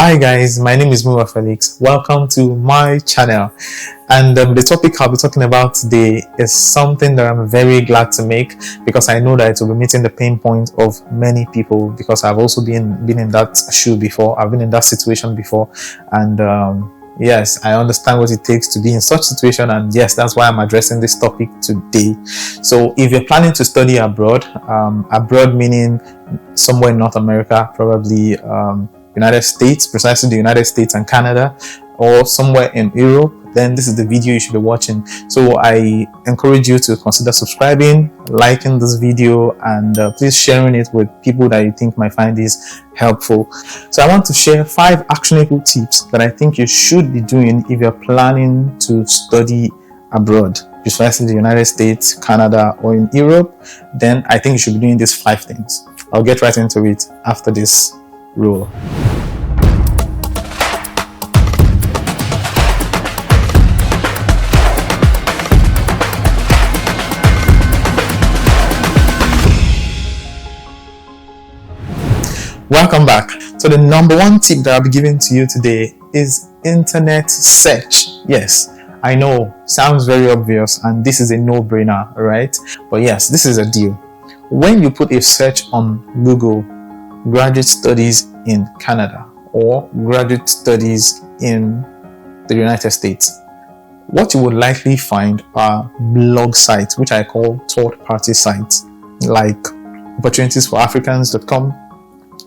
Hi guys, my name is Muyiwa Felix. Welcome to my channel. And the topic I'll be talking about today is something that I'm very glad to make because I know that it will be meeting the pain point of many people, because I've also been in that shoe before. I've been in that situation before, and yes, I understand what it takes to be in such situation, and yes, that's why I'm addressing this topic today. So if you're planning to study abroad, abroad meaning somewhere in North America, probably United States, precisely the United States and Canada, or somewhere in Europe, then this is the video you should be watching. So I encourage you to consider subscribing, liking this video, and please sharing it with people that you think might find this helpful. So I want to share 5 actionable tips that I think you should be doing if you're planning to study abroad, precisely the United States, Canada, or in Europe. Then I think you should be doing these 5 things. I'll get right into it after this rule. Welcome back. So the number 1 tip that I'll be giving to you today is internet search. Yes, I know, sounds very obvious, and this is a no-brainer, right? But yes, this is a deal. When you put a search on Google, graduate studies in Canada or graduate studies in the United States, what you would likely find are blog sites, which I call third-party sites, like opportunitiesforafricans.com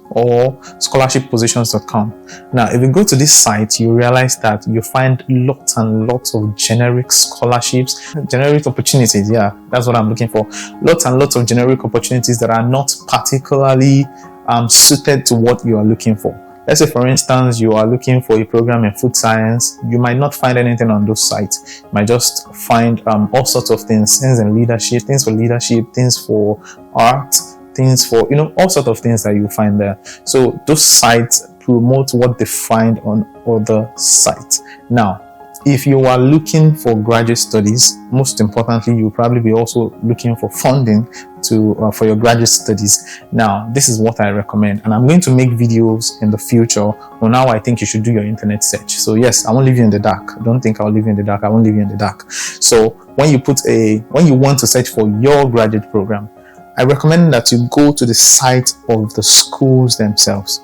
or scholarshippositions.com. Now, if you go to this site, you realize that you find lots and lots of generic scholarships, generic opportunities. Yeah, that's what I'm looking for. Lots and lots of generic opportunities that are not particularly suited to what you are looking for. Let's say, for instance, you are looking for a program in food science. You might not find anything on those sites. You might just find all sorts of things in leadership, things for art, things for, all sorts of things that you find there. So those sites promote what they find on other sites. Now, if you are looking for graduate studies, most importantly, you'll probably be also looking for funding for your graduate studies. Now, this is what I recommend, and I'm going to make videos in the future on how I think you should do your internet search. So yes, I won't leave you in the dark. Don't think I'll leave you in the dark. I won't leave you in the dark. So when you want to search for your graduate program, I recommend that you go to the site of the schools themselves.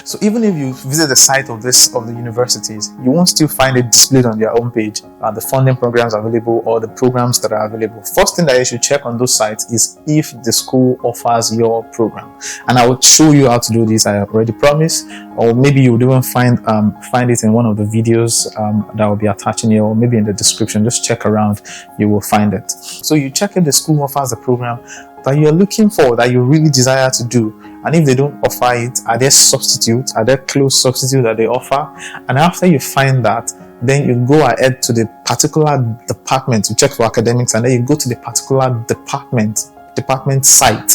So even if you visit the site of the universities, you won't still find it displayed on their homepage, the funding programs available or the programs that are available. First thing that you should check on those sites is if the school offers your program, and I will show you how to do this. I already promised, or maybe you would even find it in one of the videos that will be attaching here, or maybe in the description. Just check around, you will find it. So you check if the school offers a program that you're looking for, that you really desire to do. And if they don't offer it, are there substitutes? Are there close substitutes that they offer? And after you find that, then you go ahead to the particular department to check for academics, and then you go to the particular department site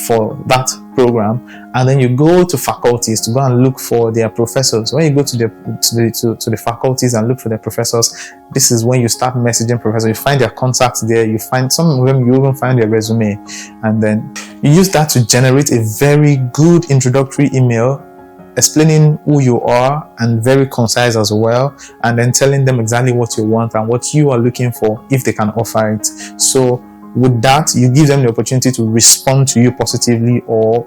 for that program, and then you go to faculties to go and look for their professors. When you go to the faculties and look for their professors, this is when you start messaging professors. You find their contacts there. You find some of them, you even find their resume, and then you use that to generate a very good introductory email explaining who you are, and very concise as well, and then telling them exactly what you want and what you are looking for if they can offer it. So with that, you give them the opportunity to respond to you positively, or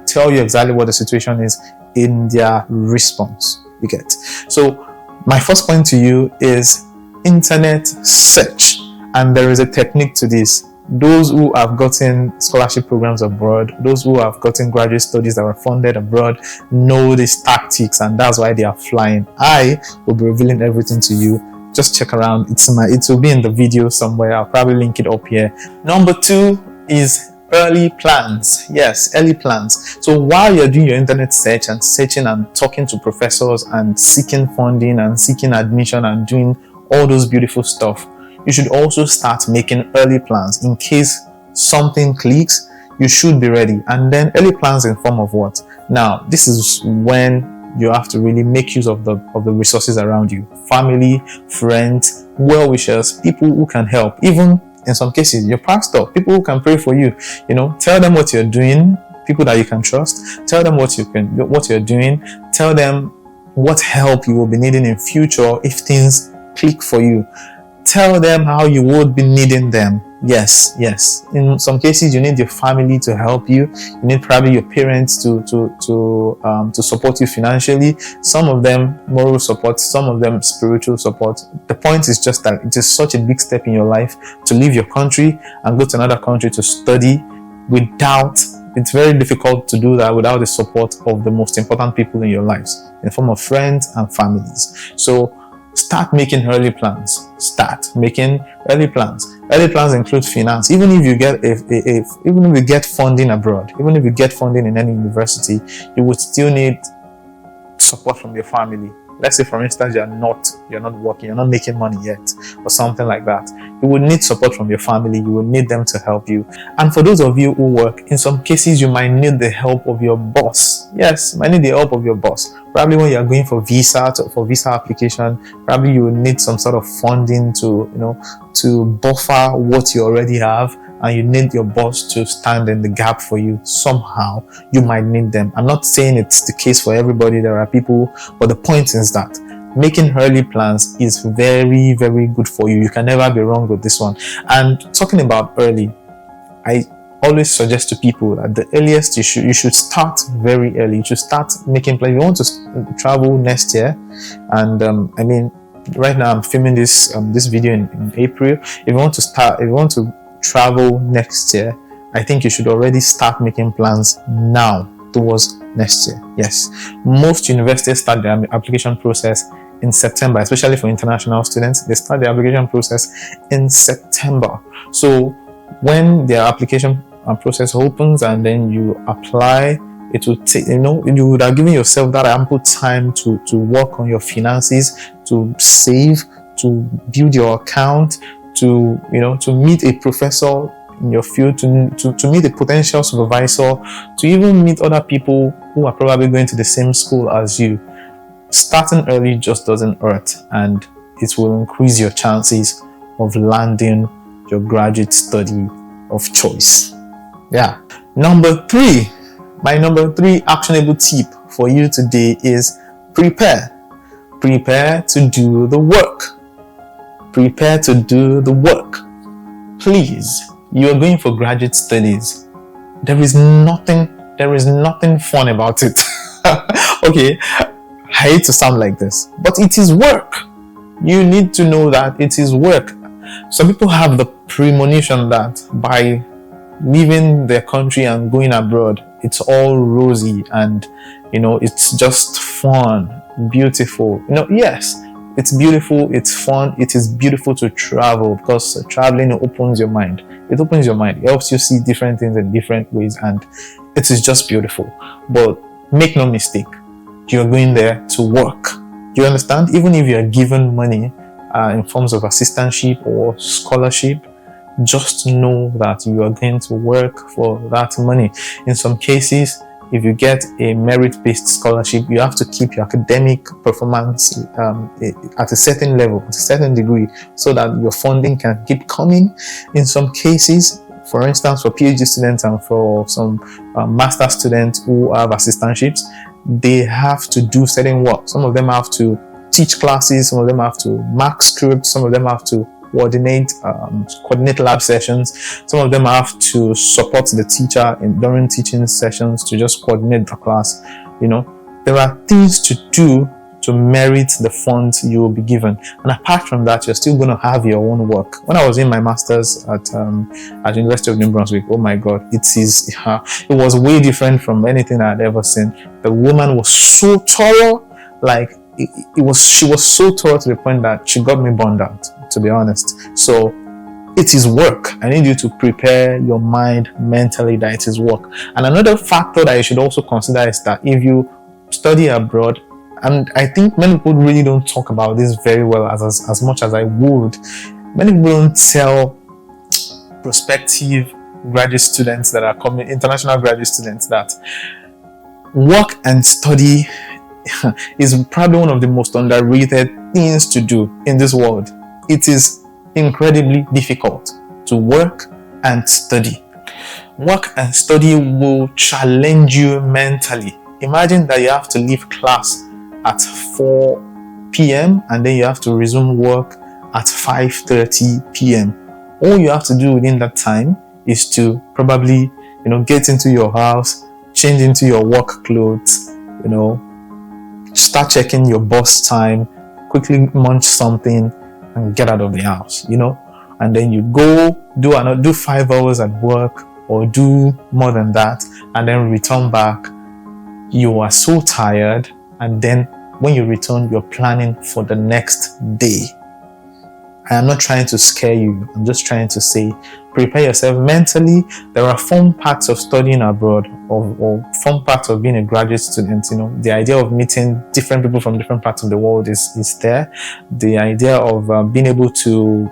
tell you exactly what the situation is in their response. You get. So my first point to you is internet search, and there is a technique to this. Those who have gotten scholarship programs abroad, those who have gotten graduate studies that were funded abroad, know these tactics, and that's why they are flying. I will be revealing everything to you. Just check around. It will be in the video somewhere. I'll probably link it up here. Number 2 is early plans. Yes, early plans. So while you're doing your internet search and searching and talking to professors and seeking funding and seeking admission and doing all those beautiful stuff, you should also start making early plans in case something clicks. You should be ready. And then early plans in form of what? Now, this is when you have to really make use of the resources around you: family, friends, well-wishers, people who can help, even in some cases your pastor, people who can pray for you. Tell them what you're doing, people that you can trust. Tell them what you're doing. Tell them what help you will be needing in future if things click for you. Tell them how you would be needing them. Yes. In some cases, you need your family to help you. You need probably your parents to support you financially. Some of them moral support, some of them spiritual support. The point is just that it is such a big step in your life to leave your country and go to another country to study it's very difficult to do that without the support of the most important people in your lives, in the form of friends and families. So start making early plans. Early plans include finance. Even if you get funding abroad, even if you get funding in any university, you would still need support from your family. Let's say, for instance, you're not working, you're not making money yet, or something like that. You would need support from your family. You will need them to help you. And for those of you who work, in some cases, you might need the help of your boss. Yes, you might need the help of your boss. Probably when you're going for visa application, probably you will need some sort of funding to buffer what you already have, and you need your boss to stand in the gap for you somehow. You might need them. I'm not saying it's the case for everybody. There are people, but the point is that making early plans is very, very good for you. You can never be wrong with this one. And talking about early, I always suggest to people that the earliest you should start very early. You should start making plans. If you want to travel next year, and right now I'm filming this video in April. If you want to travel next year, I think you should already start making plans now towards next year. Yes, most universities start their application process in September, especially for international students. They start the application process in September. So when their application process opens and then you apply, it will take, you would have given yourself that ample time to work on your finances, to save, to build your account, to meet a professor in your field, to meet a potential supervisor, to even meet other people who are probably going to the same school as you. Starting early just doesn't hurt, and it will increase your chances of landing your graduate study of choice. Yeah. My number three actionable tip for you today is prepare. Prepare to do the work. Prepare to do the work. Please, you are going for graduate studies. There is nothing fun about it. Okay, I hate to sound like this, but it is work. You need to know that it is work. Some people have the premonition that by leaving their country and going abroad, it's all rosy and it's just fun, beautiful. Yes, it's beautiful, it's fun, it is beautiful to travel, because traveling opens your mind. It opens your mind. It helps you see different things in different ways, and it is just beautiful. But make no mistake, you're going there to work. You understand? Even if you're given money in forms of assistantship or scholarship, just know that you are going to work for that money. In some cases, if you get a merit-based scholarship, you have to keep your academic performance at a certain level, at a certain degree, so that your funding can keep coming. In some cases, for instance, for PhD students and for some master students who have assistantships, they have to do certain work. Some of them have to teach classes, some of them have to mark scripts, some of them have to coordinate lab sessions, some of them have to support the teacher during teaching sessions, to just coordinate the class. There are things to do to merit the funds you will be given, and apart from that, you're still going to have your own work. When I was in my master's at University of New Brunswick, oh my god, it was way different from anything I had ever seen. The woman was so thorough, she was so thorough to the point that she got me burned out, to be honest. So it is work. I need you to prepare your mind mentally that it is work. And another factor that you should also consider is that if you study abroad, and I think many people really don't talk about this very well as much as I would, many people don't tell prospective graduate students that are coming, international graduate students, that work and study is probably one of the most underrated things to do in this world. It is incredibly difficult to work and study. Work and study will challenge you mentally. Imagine that you have to leave class at 4 p.m. and then you have to resume work at 5:30 p.m. All you have to do within that time is to probably, get into your house, change into your work clothes, start checking your bus time, quickly munch something and get out of the house, and then you go do 5 hours at work or do more than that and then return back. You are so tired, and then when you return, you're planning for the next day. I am not trying to scare you. I'm just trying to say, prepare yourself mentally. There are fun parts of studying abroad or fun parts of being a graduate student. The idea of meeting different people from different parts of the world is there. The idea of being able to,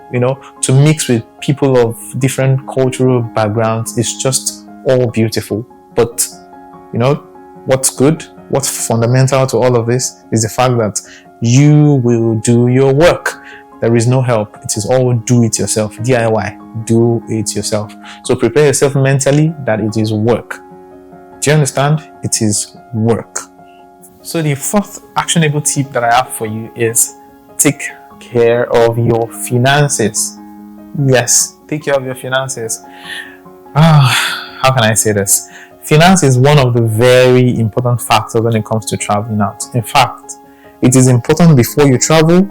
to mix with people of different cultural backgrounds is just all beautiful. But, what's good, what's fundamental to all of this is the fact that you will do your work. There is no help. It is all do it yourself. DIY. Do it yourself. So prepare yourself mentally that it is work. Do you understand? It is work. So the fourth actionable tip that I have for you is take care of your finances. Yes, take care of your finances. How can I say this? Finance is one of the very important factors when it comes to traveling out. In fact, it is important before you travel,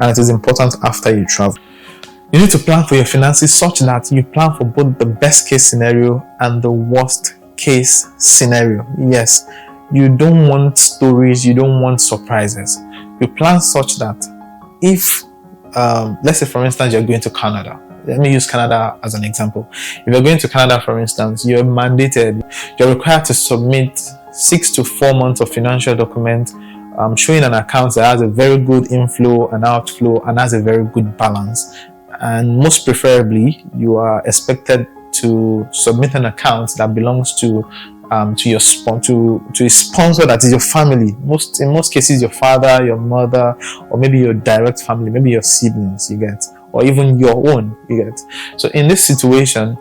and it is important after you travel. You need to plan for your finances such that you plan for both the best case scenario and the worst case scenario. Yes, you don't want stories, you don't want surprises. You plan such that if, let's say for instance, you're going to Canada. Let me use Canada as an example. If you're going to Canada, for instance, you're required to submit 6 to 4 months of financial documents showing an account that has a very good inflow and outflow and has a very good balance. And most preferably, you are expected to submit an account that belongs to a sponsor that is your family. In most cases, your father, your mother, or maybe your direct family, maybe your siblings, you get, or even your own, you get. So in this situation,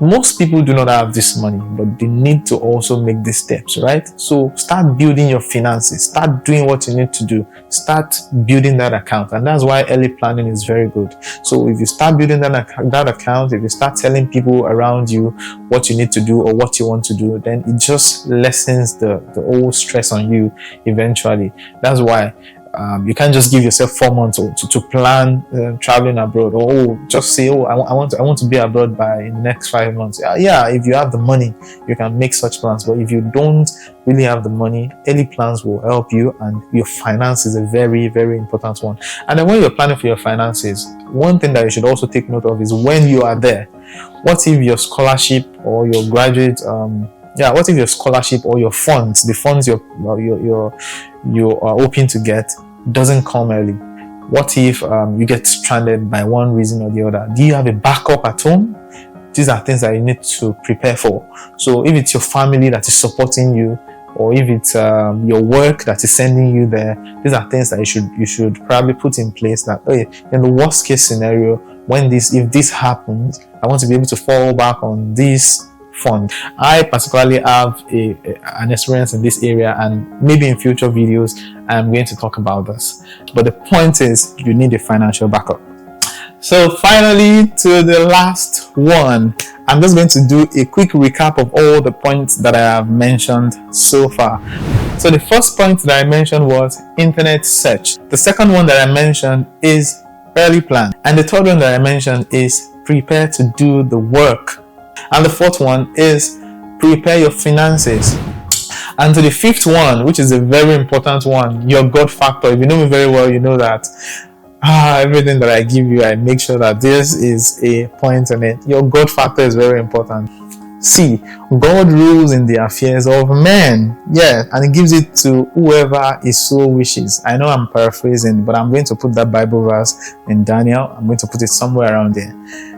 most people do not have this money, but they need to also make these steps, right? So start building your finances, start doing what you need to do, start building that account. And that's why early planning is very good. So if you start building that account, if you start telling people around you what you need to do or what you want to do, then it just lessens the whole stress on you eventually. That's why you can't just give yourself 4 months to plan traveling abroad, or just say, I want to be abroad by the next 5 months. Yeah, if you have the money, you can make such plans. But if you don't really have the money, early plans will help you, and your finance is a very, very important one. And then when you're planning for your finances, one thing that you should also take note of is when you are there. What if your scholarship or your graduate what if your scholarship or your funds, the funds you are hoping to get, doesn't come early? What if you get stranded by one reason or the other? Do you have a backup at home? These are things that you need to prepare for. So if it's your family that is supporting you, or if it's your work that is sending you there, these are things that you should probably put in place. That in the worst case scenario, if this happens, I want to be able to fall back on this fund. I particularly have an experience in this area, and maybe in future videos I'm going to talk about this. But the point is, you need a financial backup. So finally, to the last one, I'm just going to do a quick recap of all the points that I have mentioned so far. So the first point that I mentioned was internet search. The second one that I mentioned is early plan. And the third one that I mentioned is prepare to do the work. And the fourth one is prepare your finances. And to the fifth one, which is a very important one, your God factor. If you know me very well, you know that everything that I give you, I make sure that this is a point on it. Your God factor is very important. See, God rules in the affairs of men. Yeah, and He gives it to whoever He so wishes. I know I'm paraphrasing, but I'm going to put that Bible verse in Daniel. I'm going to put it somewhere around there.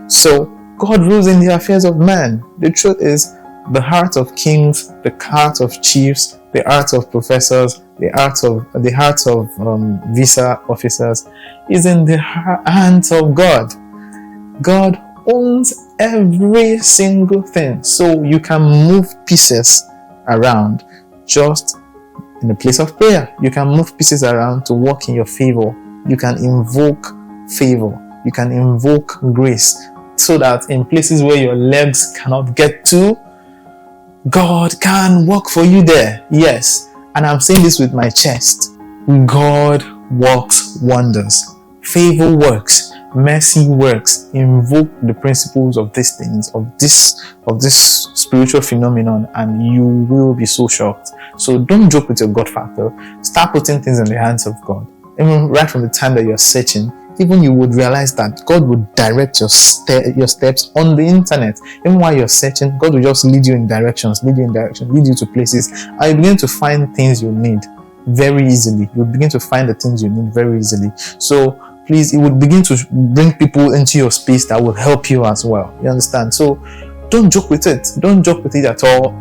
So, God rules in the affairs of man. The truth is, the heart of kings, the heart of chiefs, the heart of professors, the heart of visa officers is in the hands of God. God owns every single thing, so you can move pieces around. Just In the place of prayer, you can move pieces around to work in your favor. You can invoke favor. You can invoke grace, so that in places where your legs cannot get to, God can work for you there. Yes. And I'm saying this with my chest. God works wonders. Favor works. Mercy works. Invoke the principles of these things, of this spiritual phenomenon, and you will be so shocked. So don't joke with your God factor. Start putting things in the hands of God. Even right from the time that you're searching, even you would realize that God would direct your steps on the internet. Even while you're searching, God will just lead you in directions, lead you to places, and you begin to find things you need very easily. You begin to find the things you need very easily. So please, it would begin to bring people into your space that will help you as well. You understand? So don't joke with it. Don't joke with it at all.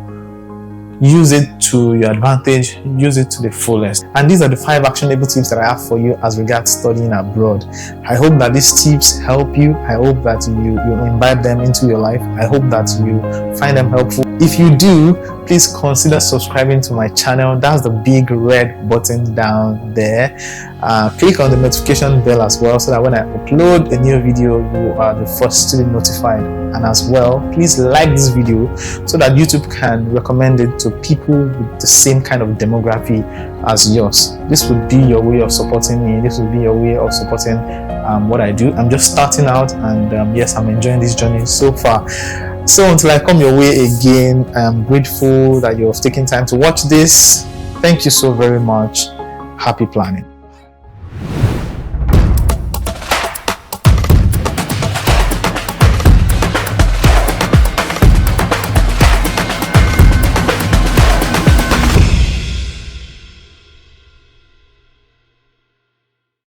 Use it to your advantage. Use it to the fullest. And these are the 5 actionable tips that I have for you as regards studying abroad. I hope that these tips help you. I hope that you imbibe them into your life. I hope that you find them helpful. If you do, please consider subscribing to my channel. That's the big red button down there. Click on the notification bell as well, so that when I upload a new video, you are the first to be notified. And as well, please like this video so that YouTube can recommend it to people with the same kind of demography as yours. This would be your way of supporting me. This would be your way of supporting what I do. I'm just starting out, and yes, I'm enjoying this journey so far. So until I come your way again, I'm grateful that you've taken time to watch this. Thank you so very much. Happy planning.